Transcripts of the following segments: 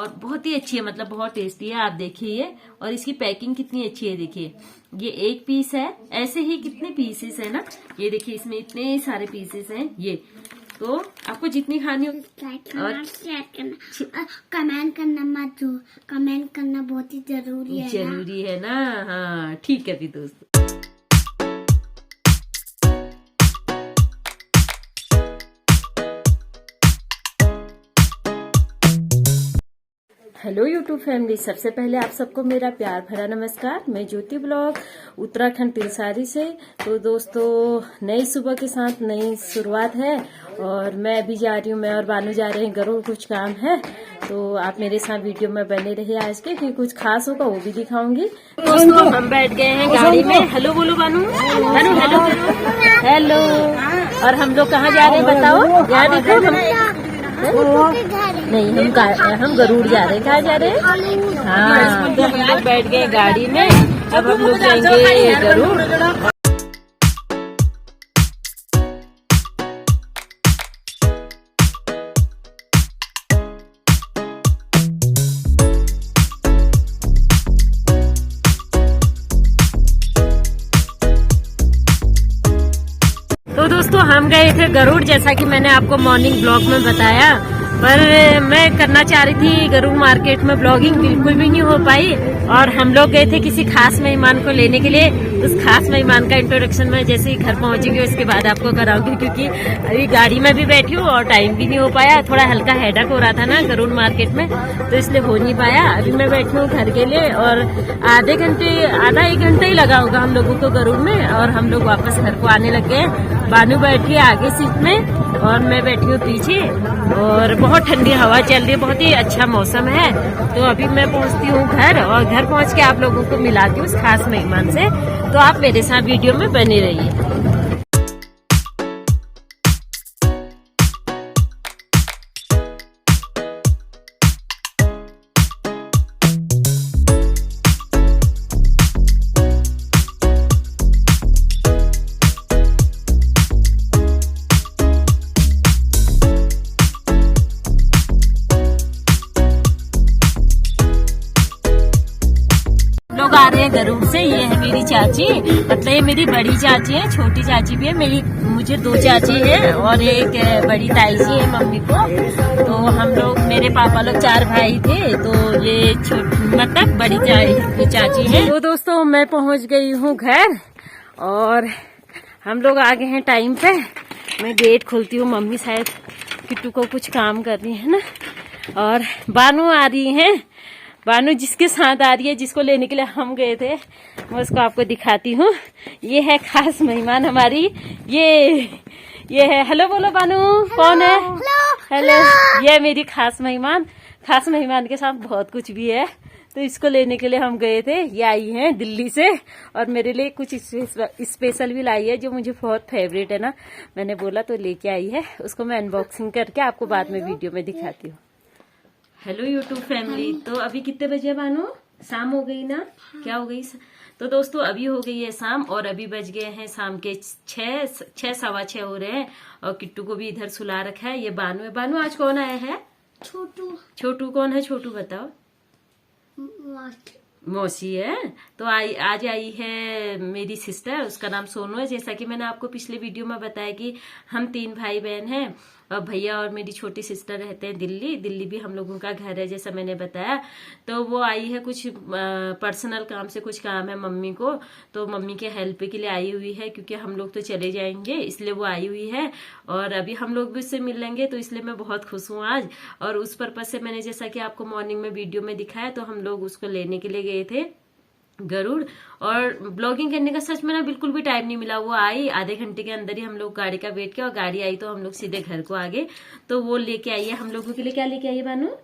और बहुत ही अच्छी है, मतलब बहुत टेस्टी है। आप देखिए ये, और इसकी पैकिंग कितनी अच्छी है। देखिए ये एक पीस है, ऐसे ही कितने पीसेस है ना, ये देखिए इसमें इतने सारे पीसेस हैं। ये तो आपको जितनी खानी हो और शेयर करना, कमेंट करना मत भूलो, कमेंट करना बहुत ही जरूरी है ना। हाँ ठीक है भी दोस्तों। हेलो यूट्यूब फैमिली, सबसे पहले आप सबको मेरा प्यार भरा नमस्कार। मैं ज्योति ब्लॉग उत्तराखंड तिलसारी से। तो दोस्तों नई सुबह के साथ नई शुरुआत है और मैं अभी जा रही हूँ, मैं और बानू जा रहे हैं गरुड़, कुछ काम है। तो आप मेरे साथ वीडियो में बने रहिए आज के, क्योंकि कुछ खास होगा वो भी दिखाऊंगी। दोस्तों हम बैठ गए हैं गाड़ी में। हेलो बोलो बानू, हेलो हेलो हेलो। और हम लोग कहाँ जा रहे हैं बताओ? यहाँ देखो नहीं, हम गरुड़ जा रहे हैं। कहाँ जा रहे हैं? हाँ तो हम लोग बैठ गए गाड़ी में, अब हम लोग जाएंगे गरुड़। तो दोस्तों हम गए थे गरुड़, जैसा कि मैंने आपको मॉर्निंग ब्लॉग में बताया, पर मैं करना चाह रही थी गरुड़ मार्केट में ब्लॉगिंग, बिल्कुल भी नहीं हो पाई। और हम लोग गए थे किसी खास मेहमान को लेने के लिए। उस खास मेहमान का इंट्रोडक्शन मैं जैसे ही घर पहुंचेंगे उसके बाद आपको कराऊंगी, क्योंकि अभी गाड़ी में भी बैठी हूँ और टाइम भी नहीं हो पाया। थोड़ा हल्का हेडेक हो रहा था ना गरुड़ मार्केट में, तो इसलिए हो नहीं पाया। अभी मैं बैठी हूँ घर के लिए और आधा एक घंटा ही लगा होगा हम लोगों को गरुड़ में, और हम लोग वापस घर को आने लग गए। बानू बैठी है आगे सीट में और मैं बैठी हूँ पीछे, और बहुत ठंडी हवा चल रही है, बहुत ही अच्छा मौसम है। तो अभी मैं पहुँचती हूँ घर, और घर पहुँच के आप लोगों को मिलाती हूँ उस खास मेहमान से। तो आप मेरे साथ वीडियो में बने रहिए। लोग आ रहे हैं गरुड़ से। ये है मेरी चाची, मतलब ये मेरी बड़ी चाची है, छोटी चाची भी है मुझे 2 चाची है और एक बड़ी ताई जी है मम्मी को। तो हम लोग, मेरे पापा लोग 4 भाई थे, तो ये मतलब बड़ी चाची है। तो दोस्तों मैं पहुंच गई हूँ घर और हम लोग आ गए हैं टाइम पे। मैं गेट खोलती हूँ, मम्मी शायद किट्टू को कुछ काम कर रही है ना, और बानू आ रही है। बानू जिसके साथ आ रही है, जिसको लेने के लिए हम गए थे, मैं उसको आपको दिखाती हूँ। ये है खास मेहमान हमारी, ये है। हेलो बोलो बानू, कौन है? हेलो। ये मेरी खास मेहमान के साथ बहुत कुछ भी है, तो इसको लेने के लिए हम गए थे। ये आई है दिल्ली से और मेरे लिए कुछ स्पेशल भी लाई है, जो मुझे बहुत फेवरेट है ना। मैंने बोला तो लेके आई है, उसको मैं अनबॉक्सिंग करके आपको बाद में वीडियो में दिखाती हूँ। Hello YouTube family. तो अभी कितने बजे बानू? शाम हो गई ना? क्या हो गई? तो दोस्तों अभी हो गई है शाम, और अभी बज गए हैं शाम के 6 सवा 6 हो रहे हैं। और किट्टू को भी इधर सुला रखा है। ये बानू है। बानू आज कौन आया है? छोटू कौन है? छोटू बताओ। मौसी है। तो आज आई है मेरी सिस्टर, उसका नाम सोनू है। जैसा कि मैंने आपको पिछले वीडियो में बताया कि हम 3 भाई बहन हैं, और भैया और मेरी छोटी सिस्टर रहते हैं दिल्ली भी हम लोगों का घर है, जैसा मैंने बताया। तो वो आई है, कुछ पर्सनल काम से कुछ काम है मम्मी को, तो मम्मी के हेल्प के लिए आई हुई है, क्योंकि हम लोग तो चले जाएंगे, इसलिए वो आई हुई है। और अभी हम लोग भी उससे मिल लेंगे, तो इसलिए मैं बहुत खुश हूँ आज। और उस पर्पज से मैंने, जैसा कि आपको मॉर्निंग में वीडियो में दिखाया, तो हम लोग उसको लेने के लिए गए थे गरुड़। और ब्लॉगिंग करने का सच में ना बिल्कुल भी टाइम नहीं मिला। वो आई, आधे घंटे के अंदर ही हम लोग गाड़ी का वेट किया, और गाड़ी आई तो हम लोग सीधे घर को आ गए। तो वो लेके आई है हम लोगों के लिए। क्या लेके आई है बानू?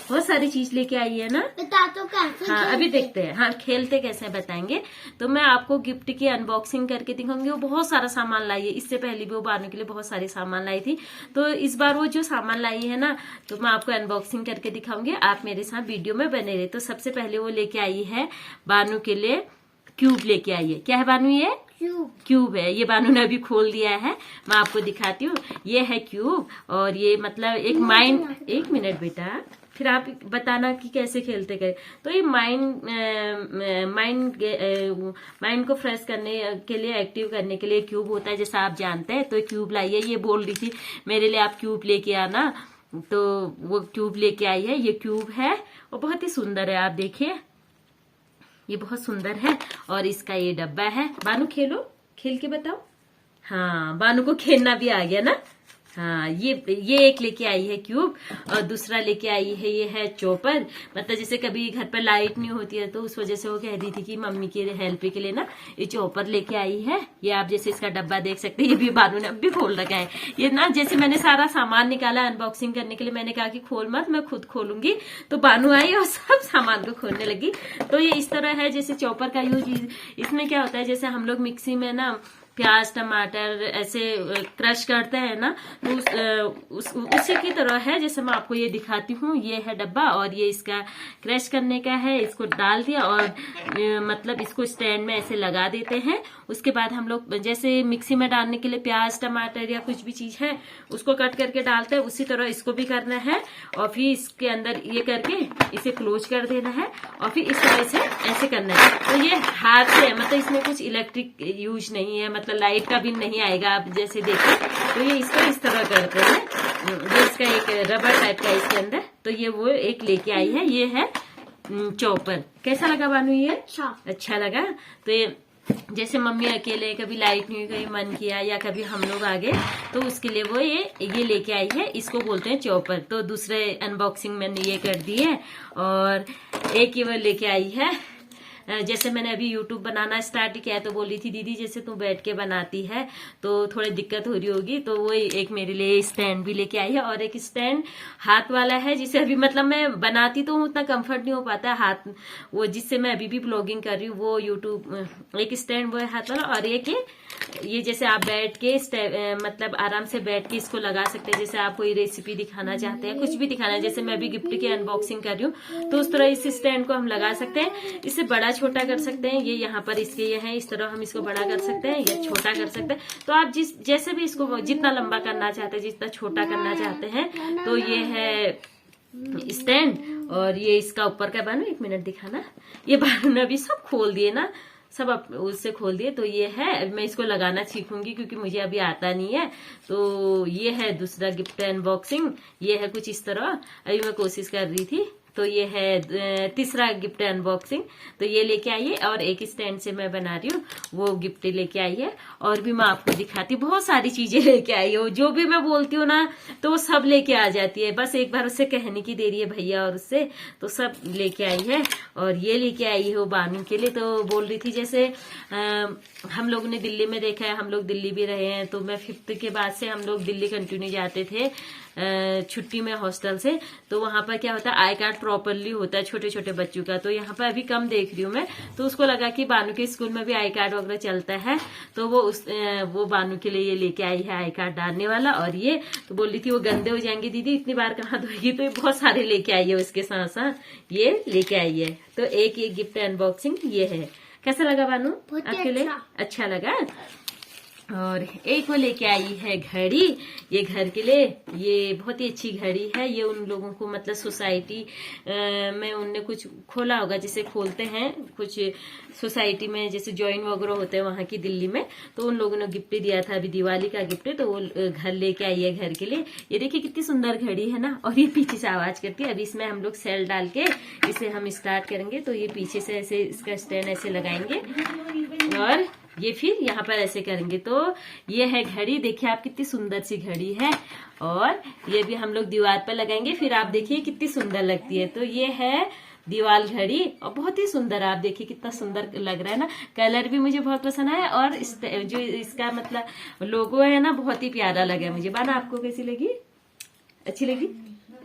बहुत सारी चीज लेके आई है ना। बता तो कैसे? हाँ अभी देखते हैं, हाँ खेलते कैसे बताएंगे। तो मैं आपको गिफ्ट की अनबॉक्सिंग करके दिखाऊंगी। वो बहुत सारा सामान लाई है, इससे पहले भी वो बानू के लिए बहुत सारे सामान लाई थी। तो इस बार वो जो सामान लाई है ना, तो मैं आपको अनबॉक्सिंग करके दिखाऊंगी। आप मेरे साथ वीडियो में बने रहे। तो सबसे पहले वो लेके आई है बानू के लिए क्यूब लेके आई है। क्या है बानू? ये क्यूब है। ये बानू ने अभी खोल दिया है, मैं आपको दिखाती हूँ। ये है क्यूब, और ये मतलब एक माइंड, एक मिनट बेटा, फिर आप बताना कि कैसे खेलते करें। तो ये माइंड को फ्रेश करने के लिए, एक्टिव करने के लिए क्यूब होता है, जैसा आप जानते हैं। तो क्यूब लाइए, ये बोल रही थी मेरे लिए आप क्यूब लेके आना, तो वो क्यूब लेके आई है। ये क्यूब है और बहुत ही सुंदर है, आप देखिए ये बहुत सुंदर है। और इसका ये डब्बा है। बानू खेलो, खेल के बताओ। हाँ, बानू को खेलना भी आ गया ना। हाँ, ये एक लेके आई है क्यूब, और दूसरा लेके आई है ये है चॉपर। मतलब जैसे कभी घर पर लाइट नहीं होती है तो उस वजह से वो कह रही थी कि मम्मी की हेल्प के लिए ना ये चॉपर लेके आई है। ये आप जैसे इसका डब्बा देख सकते हैं, ये भी बानू ने अभी खोल रखा है। ये ना जैसे मैंने सारा सामान निकाला अनबॉक्सिंग करने के लिए, मैंने कहा कि खोल मत, मैं खुद खोलूंगी। तो बानू आई और सब सामान को खोलने लगी। तो ये इस तरह है, जैसे चॉपर का यूज इसमें क्या होता है, जैसे हम लोग मिक्सी में ना प्याज टमाटर ऐसे क्रश करते हैं ना, तो उसी की तरह है। जैसे मैं आपको ये दिखाती हूँ, ये है डब्बा और ये इसका क्रश करने का है। इसको डाल दिया और मतलब इसको स्टैंड में ऐसे लगा देते हैं। उसके बाद हम लोग जैसे मिक्सी में डालने के लिए प्याज टमाटर या कुछ भी चीज है उसको कट करके डालते हैं, उसी तरह इसको भी करना है। और फिर इसके अंदर ये करके इसे क्लोज कर देना है और फिर इस तरह से ऐसे करना है। तो ये हाथ से, मतलब इसमें कुछ इलेक्ट्रिक यूज नहीं है, मतलब लाइट का बिल नहीं आएगा। आप जैसे देखिए, तो ये इसको इस तरह करते हैं। ये इसका एक रबर टाइप का इसके अंदर, तो ये वो एक लेके आई है। ये है चॉपर। कैसा लगा बानू? ये अच्छा लगा। तो ये जैसे मम्मी अकेले कभी लाइट नहीं, कभी मन किया या कभी हम लोग आ गए तो उसके लिए वो ये लेके आई है। इसको बोलते हैं चॉपर। तो दूसरे अनबॉक्सिंग मैंने ये कर दी है। और एक ये वो लेके आई है, जैसे मैंने अभी YouTube बनाना स्टार्ट किया है तो बोली थी दीदी जैसे तू बैठ के बनाती है तो थोड़ी दिक्कत हो रही होगी, तो वो एक मेरे लिए स्टैंड भी लेके आई है। और एक स्टैंड हाथ वाला है, जिसे अभी मतलब मैं बनाती तो उतना कंफर्ट नहीं हो पाता हाथ, वो जिससे मैं अभी भी ब्लॉगिंग कर रही हूँ वो YouTube। एक स्टैंड वो है हाथ वाला, और एक ये जैसे आप बैठ के मतलब आराम से बैठ के इसको लगा सकते हैं। जैसे आप कोई रेसिपी दिखाना चाहते हैं, कुछ भी दिखाना है, जैसे मैं अभी गिफ्ट की अनबॉक्सिंग कर रही हूँ तो उस तरह इस स्टैंड को हम लगा सकते हैं। इसे बड़ा छोटा कर सकते हैं। ये यहाँ पर इसके ये है, इस तरह हम इसको बड़ा कर सकते हैं या छोटा कर सकते हैं। तो आप जैसे भी इसको जितना लंबा करना चाहते हैं, जितना छोटा करना चाहते हैं। तो ये है स्टैंड और ये इसका ऊपर का बानू, एक मिनट दिखाना। ये बानू ने अभी सब खोल दिए ना, सब उससे खोल दिए। तो ये है, मैं इसको लगाना सीखूंगी क्योंकि मुझे अभी आता नहीं है। तो ये है दूसरा गिफ्ट अनबॉक्सिंग। ये है कुछ इस तरह, अभी मैं कोशिश कर रही थी। तो ये है तीसरा गिफ्ट अनबॉक्सिंग। तो ये लेके आई है और एक स्टैंड से मैं बना रही हूँ, वो गिफ्ट लेके आई है। और भी मैं आपको दिखाती हूँ, बहुत सारी चीजें लेके आई हो, जो भी मैं बोलती हूँ ना तो वो सब लेके आ जाती है। बस एक बार उससे कहने की देरी है भैया और उससे, तो सब लेके आई है। और ये लेके आई है वो बानू के लिए। तो बोल रही थी जैसे हम लोग ने दिल्ली में देखा है, हम लोग दिल्ली भी रहे हैं। तो मैं 5th के बाद से हम लोग दिल्ली कंटिन्यू जाते थे छुट्टी में हॉस्टल से। तो वहां पर क्या होता है, आई कार्ड प्रॉपरली होता है छोटे छोटे बच्चों का। तो यहाँ पर अभी कम देख रही हूँ मैं, तो उसको लगा कि बानू के स्कूल में भी आई कार्ड वगैरह चलता है। तो वो बानू के लिए ये लेके आई है आई कार्ड डालने वाला। और ये तो बोल रही थी वो गंदे हो जाएंगे दीदी, इतनी बार कहाँ धोएगी। तो ये बहुत सारे लेके आई है, उसके साथ साथ ये लेके आई है। तो एक ये गिफ्ट अनबॉक्सिंग ये है। कैसा लगा बानू आपके लिए? अच्छा लगा। और एक वो लेके आई है घड़ी, ये घर के लिए। ये बहुत ही अच्छी घड़ी है। ये उन लोगों को मतलब सोसाइटी में उनने कुछ खोला होगा, जिसे खोलते हैं कुछ सोसाइटी में, जैसे जॉइन वगैरह होते हैं वहां की दिल्ली में। तो उन लोगों ने गिफ्ट दिया था, अभी दिवाली का गिफ्ट। तो वो घर लेके आई है घर के लिए। ये देखिए कितनी सुंदर घड़ी है ना। और ये पीछे से आवाज करती है। अभी इसमें हम लोग सेल डाल के इसे हम स्टार्ट करेंगे। तो ये पीछे से ऐसे इसका स्टैंड ऐसे लगाएंगे और ये फिर यहाँ पर ऐसे करेंगे। तो ये है घड़ी, देखिए आप कितनी सुंदर सी घड़ी है। और ये भी हम लोग दीवार पर लगाएंगे, फिर आप देखिए कितनी सुंदर लगती है। तो ये है दीवार घड़ी और बहुत ही सुंदर, आप देखिए कितना सुंदर लग रहा है ना। कलर भी मुझे बहुत पसंद आया और जो इसका मतलब लोगो है ना, बहुत ही प्यारा लगा मुझे। बाना आपको कैसी लगी? अच्छी लगी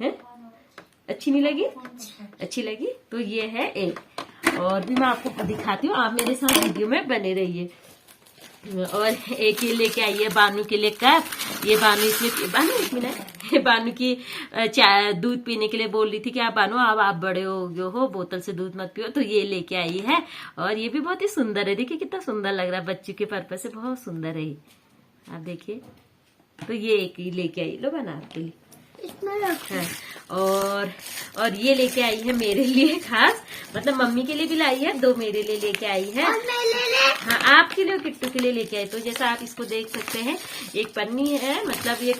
है? अच्छी नहीं लगी? अच्छी लगी। तो ये है एक, और भी मैं आपको दिखाती हूँ, आप मेरे साथ वीडियो में बने रहिए। और एक ये लेके आई है बानू के लिए कप। ये बानू इसमें बानू की चाय दूध पीने के लिए बोल रही थी कि आप बानू आप बड़े हो गए हो, बोतल से दूध मत पियो। तो ये लेके आई है और ये भी बहुत ही सुंदर है। देखिए कितना सुंदर लग रहा है, बच्चों के पर्पज से बहुत सुंदर है। आप देखिए, तो ये एक ही लेके आई लो बना आपके लिए। इसमें रखो। हाँ, और ये लेके आई है मेरे लिए खास, मतलब मम्मी के लिए भी लाई है, 2 मेरे लिए लेके आई है। और मेरे लिए हाँ, आपके लिए और किट्टू के लिए लेके आई। तो जैसा आप इसको देख सकते हैं, एक पन्नी है, मतलब ये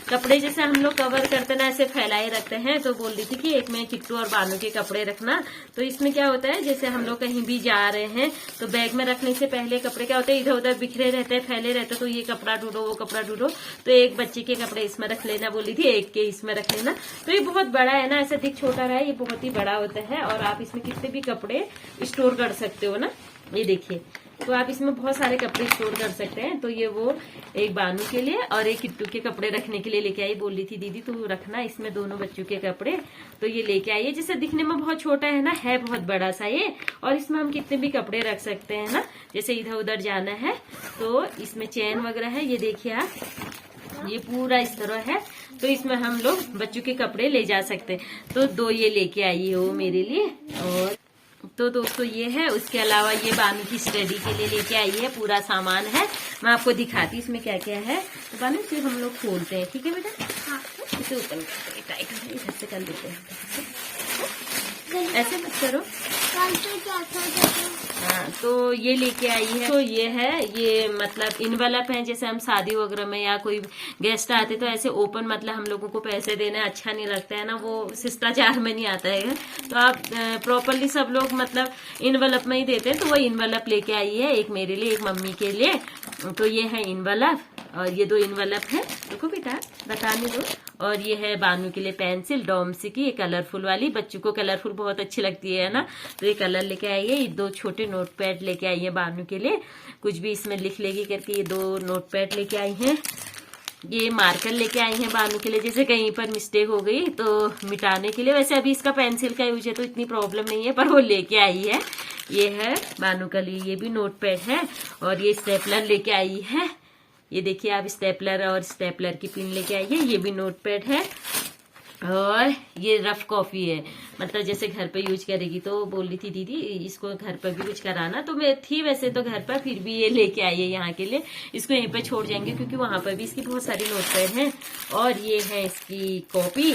कपड़े जैसे हम लोग कवर करते ना ऐसे फैलाए रखते हैं। तो बोल रही थी कि एक में किट्टू और बानू के कपड़े रखना। तो इसमें क्या होता है, जैसे हम लोग कहीं भी जा रहे हैं तो बैग में रखने से पहले कपड़े क्या होते हैं, इधर उधर बिखरे रहते हैं, फैले रहते हैं। तो ये कपड़ा ढूंढो, वो कपड़ा ढूंढो, तो एक बच्चे के कपड़े इसमें रख लेना बोली थी, एक के इसमें रख लेना। तो ये बहुत बड़ा है ना, ऐसा दिख छोटा रहा है, ये बहुत ही बड़ा होता है। और आप इसमें कितने भी कपड़े स्टोर कर सकते हो ना, ये देखिए। तो आप इसमें बहुत सारे कपड़े स्टोर कर सकते हैं। तो ये वो एक बानू के लिए और एक किट्टू के कपड़े रखने के लिए लेके आई। बोल रही थी दीदी तू रखना इसमें दोनों बच्चों के कपड़े। तो ये लेके आई है, जैसे दिखने में बहुत छोटा है ना, है बहुत बड़ा सा ये। और इसमें हम कितने भी कपड़े रख सकते हैं ना, जैसे इधर उधर जाना है तो इसमें चैन वगैरह है, ये देखिए आप, ये पूरा इस तरह है। तो इसमें हम लोग बच्चों के कपड़े ले जा सकते हैं। तो 2 ये लेके आई है वो मेरे लिए। और तो दोस्तों ये है, उसके अलावा ये बानू की स्टडी के लिए लेके आई है, पूरा सामान है। मैं आपको दिखाती इसमें क्या क्या है। तो बानू इसे हम लोग खोलते हैं, ठीक है बेटा? हाँ। इसे ऊपर टाइट इधर से कर देते हैं, ऐसे मत करो। हाँ, तो ये लेके आई है। तो ये है, ये मतलब इनवेलप है, जैसे हम शादी वगैरह में या कोई गेस्ट आते तो ऐसे ओपन, मतलब हम लोगों को पैसे देना अच्छा नहीं लगता है ना, वो शिष्टाचार में नहीं आता है। तो आप प्रॉपरली सब लोग मतलब इनवेलप में ही देते हैं। तो वो इनवेलप लेके आई है, एक मेरे लिए, एक मम्मी के लिए। तो ये है इनवेलप, और ये 2 इनवेलप है, देखो बेटा बताने दो। और ये है बानू के लिए पेंसिल डोम्सी की, ये कलरफुल वाली, बच्चों को कलरफुल बहुत अच्छी लगती है ना, तो ये कलर लेके आई है। ये 2 छोटे नोटपैड लेके आई है बानू के लिए, कुछ भी इसमें लिख लेगी करके ये 2 नोटपैड लेके आई हैं। ये मार्कर लेके आई हैं बानू के लिए, जैसे कहीं पर मिस्टेक हो गई तो मिटाने के लिए। वैसे अभी इसका पेंसिल का यूज है तो इतनी प्रॉब्लम नहीं है, पर वो लेके आई है। ये है बानू के लिए, ये भी नोटपैड है। और ये स्टेपलर लेके आई है, ये देखिए आप, स्टेपलर और स्टेपलर की पिन लेके आई है। ये भी नोटपैड है। और ये रफ कॉपी है, मतलब जैसे घर पे यूज करेगी। तो बोल रही थी दीदी इसको घर पर भी कुछ कराना, तो मैं थी वैसे तो घर पर, फिर भी ये लेके आई है यहाँ के लिए। इसको यहीं पे छोड़ जाएंगे क्योंकि वहां पर भी इसकी बहुत सारी नोटपैड हैं। और ये है इसकी कॉपी,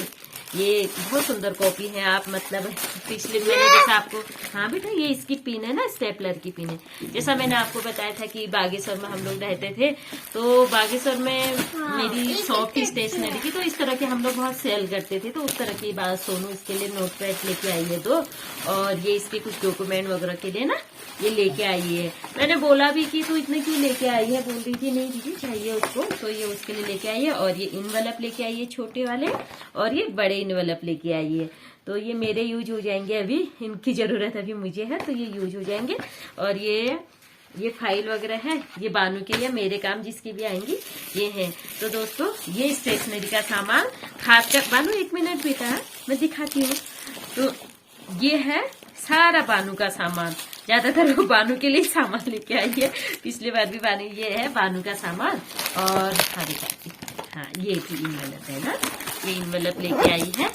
ये बहुत सुंदर कॉपी है। आप मतलब पिछले मैंने जैसा आपको, हाँ बेटा ये इसकी पिन है ना, स्टेपलर की पिन है। जैसा मैंने आपको बताया था कि बागेश्वर में हम लोग रहते थे, तो बागेश्वर में मेरी शॉप थी स्टेशनरी की, तो इस तरह के हम लोग बहुत सेल करते थे। तो उस तरह की बात, सोनू इसके लिए नोटपैड लेके आई है 2। और ये इसके कुछ डॉक्यूमेंट वगैरह के लिए ना ये लेके आई है। मैंने बोला भी कि तू इतने क्यों लेके आई है, बोल रही थी नहीं दीदी चाहिए उसको, तो ये उसके लिए लेके आई है। और ये इनवेलप लेके आई है छोटे वाले, और ये बड़े इनवेलप लेके आई है। तो ये मेरे यूज हो जाएंगे, अभी इनकी जरूरत अभी मुझे है तो ये यूज हो जाएंगे। और ये फाइल वगैरह है, ये बानू के लिए, मेरे काम जिसकी भी आएंगी ये है। तो दोस्तों ये स्टेशनरी का सामान, खासकर बानू 1 मिनट बेटा मैं दिखाती हूँ। तो ये है सारा बानू का सामान, ज्यादातर वो बानू के लिए सामान लेके आई है। पिछली बार भी बानू, ये है बानू का सामान। और हाँ ये भी इनवेलप है ना, ये इनवेलप लेके आई है।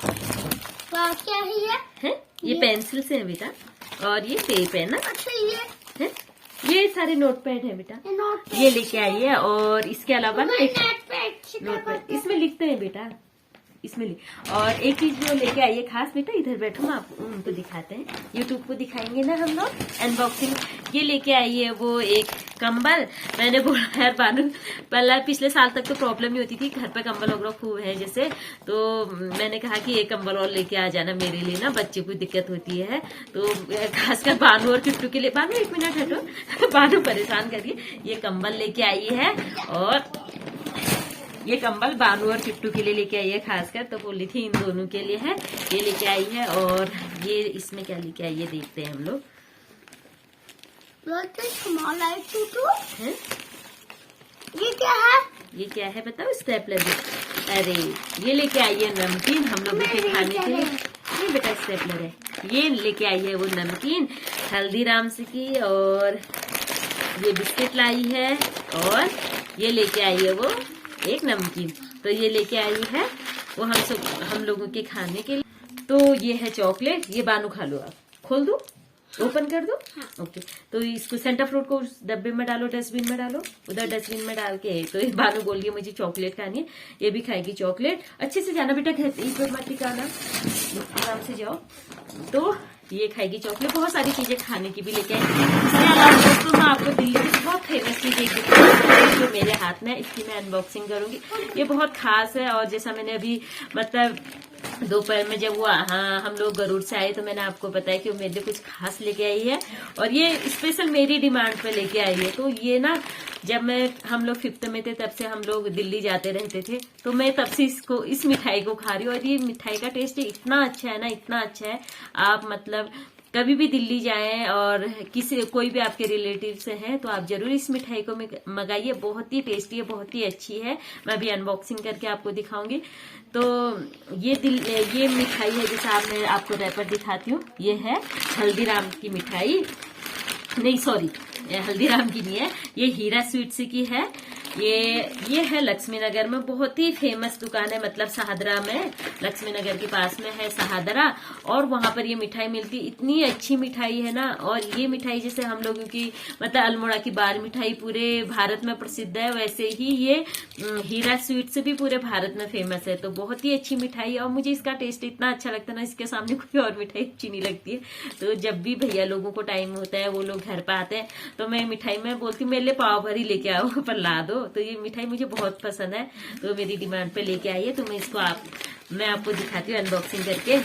क्या है? ये पेंसिल से है बेटा, और ये टेप है ना। अच्छा ये सारे नोटपैड है बेटा, ये लेके आई है। और इसके अलावा ना एक नोटपैड इसमें लिखते हैं बेटा, इसमें और एक चीज जो लेके आई है खास बेटा, इधर बैठो ना, आप उनको दिखाते हैं, यूट्यूब को दिखाएंगे ना हम लोग अनबॉक्सिंग। ये लेके आई है वो एक कंबल। मैंने बोला यार बानू, पहले पिछले साल तक तो प्रॉब्लम ही होती थी, घर पे कंबल वगैरह खूब है जैसे, तो मैंने कहा कि एक कंबल और लेके आ जाना मेरे लिए ना, बच्चे को दिक्कत होती है। तो खासकर बानू और किट्टू के लिए। बानू 1 मिनट हटो, बानू परेशान करिए। ये कंबल लेके आई है, और ये कंबल बानू और किट्टू के लिए लेके आई है खासकर, तो बोली थी इन दोनों के लिए है, ये लेके आई है। और ये इसमें क्या लेके आई है देखते हैं हम लोग। ये क्या है? ये क्या है बताओ, स्टेपलर। अरे ये लेके आई है नमकीन हम लोगों के खाने के लिए। ये बेटा स्टेपलर है, ये लेके आई है वो नमकीन हल्दीराम्स की। और ये बिस्किट लाई है, और ये लेके आई है वो एक नमकीन। तो ये लेके आई है वो हम लोगों के खाने के लिए। तो ये है चॉकलेट, ये बानू खा लो, आप खोल दो। ओपन कर दो। हाँ। ओके, तो इसको सेंटर फ्रूट को उस डब्बे में डालो, डस्टबिन में डालो, उधर डस्टबिन में डाल के। तो ये बानू बोल रही है मुझे चॉकलेट खानी है, ये भी खाएगी चॉकलेट। अच्छे से जाना बेटा, इस पर मत टिकाना, आराम से जाओ। तो ये खाएगी चॉकलेट, बहुत सारी चीजें खाने की भी लेके आई। इसके अलावा दोस्तों मैं आपको दिल्ली की बहुत फेमस चीज एक दिखाऊंगी जो मेरे हाथ में, इसकी मैं अनबॉक्सिंग करूंगी। ये बहुत खास है, और जैसा मैंने अभी मतलब दोपहर में जब वो हम लोग गरुड़ से आए तो मैंने आपको बताया कि वो मेरे लिए कुछ खास लेके आई है, और ये स्पेशल मेरी डिमांड पे लेके आई है। तो ये ना जब हम लोग 5th में थे तब से हम लोग दिल्ली जाते रहते थे, तो मैं तब से इस मिठाई को खा रही हूँ। और ये मिठाई का टेस्ट इतना अच्छा है ना, इतना अच्छा है। आप मतलब कभी भी दिल्ली जाएं और कोई भी आपके रिलेटिव से हैं तो आप जरूर इस मिठाई को मंगाइए, बहुत ही टेस्टी है, बहुत ही अच्छी है। मैं अभी अनबॉक्सिंग करके आपको दिखाऊंगी। तो ये मिठाई है, जैसे मैं आपको रैपर दिखाती हूँ। ये है हल्दीराम की मिठाई, नहीं सॉरी, हल्दीराम की नहीं है, ये हीरा स्वीट्स की है। ये है लक्ष्मी नगर में, बहुत ही फेमस दुकान है, मतलब सहादरा में, लक्ष्मी नगर के पास में है सहादरा, और वहां पर ये मिठाई मिलती है। इतनी अच्छी मिठाई है ना। और ये मिठाई जैसे हम लोगों की मतलब अल्मोड़ा की बाल मिठाई पूरे भारत में प्रसिद्ध है, वैसे ही ये हीरा स्वीट्स भी पूरे भारत में फेमस है। तो बहुत ही अच्छी मिठाई है, और मुझे इसका टेस्ट इतना अच्छा लगता है ना, इसके सामने कोई और मिठाई अच्छी नहीं लगती है। तो जब भी भैया लोगों को टाइम होता है, वो लोग घर पे आते हैं, तो मैं मिठाई में बोलती हूँ मेरे लिए पाव भरी लेके आओ, पर ला दो। तो ये मिठाई मुझे बहुत पसंद है, तो मेरी डिमांड पे लेके आई है। तो मैं आपको दिखाती हूँ अनबॉक्सिंग करके।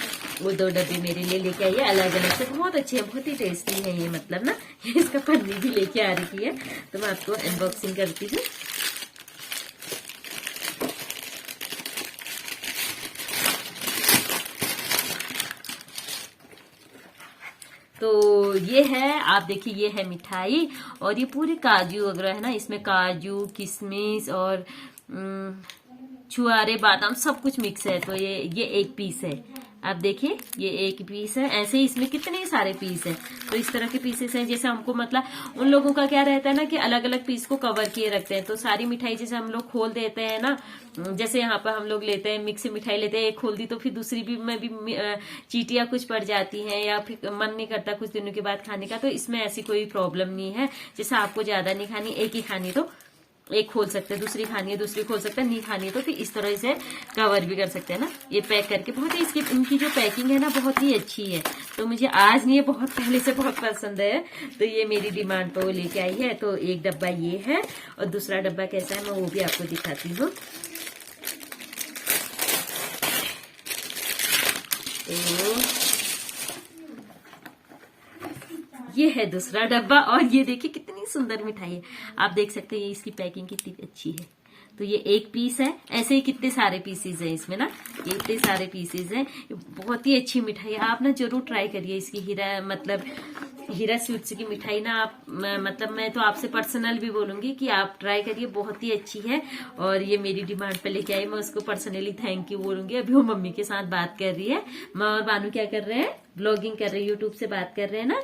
वो 2 डब्बे मेरे लिए लेके आई है, अलग अलग से, बहुत अच्छे हैं, बहुत ही टेस्टी है ये, मतलब ना इसका पन्नी भी लेके आ रही है। तो मैं आपको अनबॉक्सिंग करती हूँ। तो ये है, आप देखिए, ये है मिठाई, और ये पूरी काजू वगैरह है ना, इसमें काजू, किशमिश और छुआरे, बादाम सब कुछ मिक्स है। तो ये एक पीस है, आप देखिए, ये एक पीस है। ऐसे ही इसमें कितने सारे पीस हैं। तो इस तरह के पीसेस हैं, जैसे हमको मतलब उन लोगों का क्या रहता है ना कि अलग अलग पीस को कवर किए रखते हैं। तो सारी मिठाई जैसे हम लोग खोल देते हैं ना, जैसे यहाँ पर हम लोग लेते हैं मिक्स मिठाई लेते हैं, एक खोल दी तो फिर दूसरी भी में भी चीटियां कुछ पड़ जाती हैं, या फिर मन नहीं करता कुछ दिनों के बाद खाने का। तो इसमें ऐसी कोई प्रॉब्लम नहीं है। जैसे आपको ज्यादा नहीं खानी, एक ही खानी तो एक खोल सकते हैं, दूसरी खानी है दूसरी खोल सकते हैं, नहीं खानी है तो फिर इस तरह से कवर भी कर सकते हैं ना। ये पैक करके बहुत ही इनकी जो पैकिंग है ना बहुत ही अच्छी है। तो मुझे आज नहीं, ये बहुत पहले से बहुत पसंद है। तो ये मेरी डिमांड पर वो लेके आई है। तो एक डब्बा ये है, और दूसरा डब्बा कैसा है मैं वो भी आपको दिखाती हूँ। तो ये है दूसरा डब्बा, और ये देखिए कितनी सुंदर मिठाई है, आप देख सकते हैं। ये इसकी पैकिंग कितनी अच्छी है। तो ये एक पीस है, ऐसे ही कितने सारे पीसेज हैं इसमें ना, ये इतने सारे पीसेज हैं। बहुत ही अच्छी मिठाई है, आप ना जरूर ट्राई करिए इसकी हीरा स्वीट्स की मिठाई ना। आप मतलब मैं तो आपसे पर्सनल भी बोलूंगी कि आप ट्राई करिए, बहुत ही अच्छी है। और ये मेरी डिमांड पे लेके आई, मैं उसको पर्सनली थैंक यू बोलूंगी। अभी वो मम्मी के साथ बात कर रही है, मैं और बानू क्या कर रहे हैं, ब्लॉगिंग कर रहे हैं, यूट्यूब से बात कर रहे हैं ना।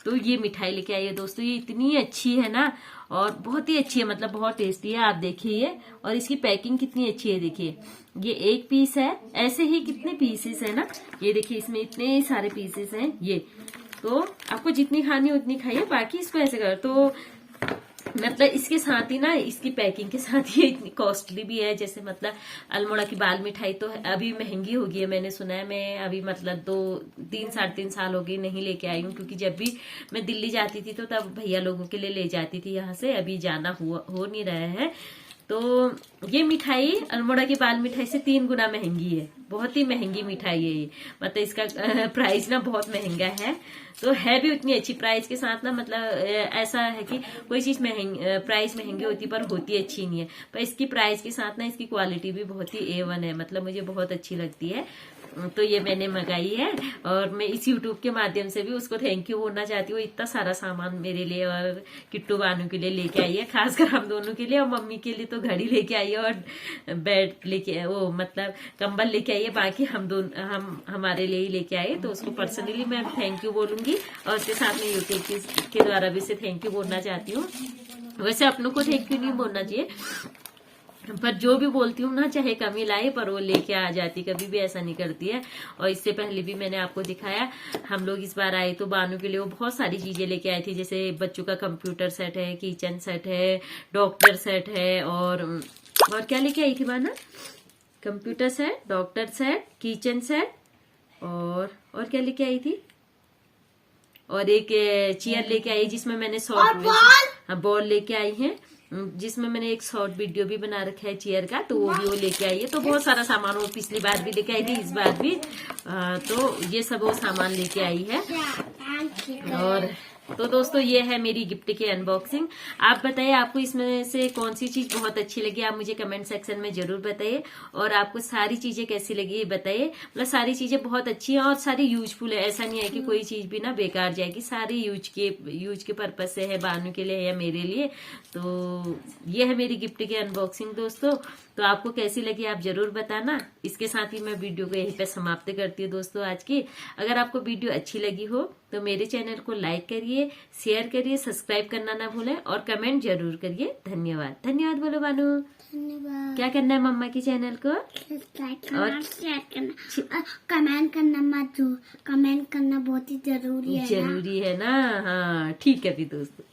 तो ये मिठाई लेके आई है दोस्तों, ये इतनी अच्छी है ना, और बहुत ही अच्छी है, मतलब बहुत टेस्टी है। आप देखिए ये, और इसकी पैकिंग कितनी अच्छी है, देखिए ये एक पीस है, ऐसे ही कितने पीसेस है ना, ये देखिए इसमें इतने सारे पीसेस हैं। ये तो आपको जितनी खानी है उतनी खाइए, बाकी इसको ऐसे कर। तो मतलब इसके साथ ही ना, इसकी पैकिंग के साथ ही इतनी कॉस्टली भी है। जैसे मतलब अल्मोड़ा की बाल मिठाई तो अभी महंगी हो गई है, मैंने सुना है। मैं अभी मतलब 3-3.5 साल हो गई नहीं लेके आई हूँ, क्योंकि जब भी मैं दिल्ली जाती थी तो तब भैया लोगों के लिए ले जाती थी यहाँ से, अभी जाना हो नहीं रहा है। तो ये मिठाई अल्मोड़ा की बाल मिठाई से 3 गुना महंगी है, बहुत ही महंगी मिठाई है ये, मतलब इसका प्राइस ना बहुत महंगा है। तो है भी उतनी अच्छी प्राइस के साथ ना, मतलब ऐसा है कि कोई चीज प्राइस महंगी होती पर होती अच्छी नहीं है, पर इसकी प्राइस के साथ ना इसकी क्वालिटी भी बहुत ही A1 है, मतलब मुझे बहुत अच्छी लगती है। तो ये मैंने मंगाई है, और मैं इस यूट्यूब के माध्यम से भी उसको थैंक यू बोलना चाहती हूँ। इतना सारा सामान मेरे लिए और किट्टू बानू के लिए लेके आई है, खासकर हम दोनों के लिए, और मम्मी के लिए तो घड़ी लेके आई है और बेड लेके, वो मतलब कंबल लेके आई है। बाकी हम हमारे लिए ही लेके आए, तो उसको पर्सनली मैं थैंक यू बोलूंगी, और उसके साथ में यूट्यूब के द्वारा भी से थैंक यू बोलना चाहती हूँ। वैसे अपनों को थैंक यू नहीं बोलना चाहिए, पर जो भी बोलती हूँ ना, चाहे कमी लाए पर वो लेके आ जाती, कभी भी ऐसा नहीं करती है। और इससे पहले भी मैंने आपको दिखाया, हम लोग इस बार आए तो बानू के लिए वो बहुत सारी चीजें लेके आई थी, जैसे बच्चों का कंप्यूटर सेट है, किचन सेट है, डॉक्टर सेट है, और क्या लेके आई थी बाना? Computer set, doctor set, kitchen set, और क्या लेके आई थी? और एक चेयर लेके आई जिसमें मैंने बॉल लेके आई है, जिसमें मैंने एक शॉर्ट वीडियो भी बना रखा है चेयर का, तो वो लेके आई है। तो बहुत सारा सामान वो पिछली बार भी लेके आई थी, इस बार भी तो ये सब वो सामान लेके आई है। और तो दोस्तों ये है मेरी गिफ्ट की अनबॉक्सिंग। आप बताइए आपको इसमें से कौन सी चीज बहुत अच्छी लगी, आप मुझे कमेंट सेक्शन में जरूर बताइए। और आपको सारी चीजें कैसी लगी बताइए। मतलब सारी चीजें बहुत अच्छी हैं और सारी यूजफुल है, ऐसा नहीं है कि कोई चीज भी ना बेकार जाएगी, सारी यूज के पर्पज से है, बानू के लिए या मेरे लिए। तो ये है मेरी गिफ्ट की अनबॉक्सिंग दोस्तों। तो आपको कैसी लगी आप जरूर बताना। इसके साथ ही मैं वीडियो को यहीं पे समाप्त करती हूँ दोस्तों आज की। अगर आपको वीडियो अच्छी लगी हो तो मेरे चैनल को लाइक करिए, शेयर करिए, सब्सक्राइब करना ना भूलें और कमेंट जरूर करिए। धन्यवाद। धन्यवाद बोलो बानू। धन्यवाद। क्या करना है मम्मा की चैनल को? सब्सक्राइब करना, शेयर करना, कमेंट करना मत भूलो। कमेंट करना बहुत ही जरूरी है ना? हाँ ठीक है भी दोस्तों।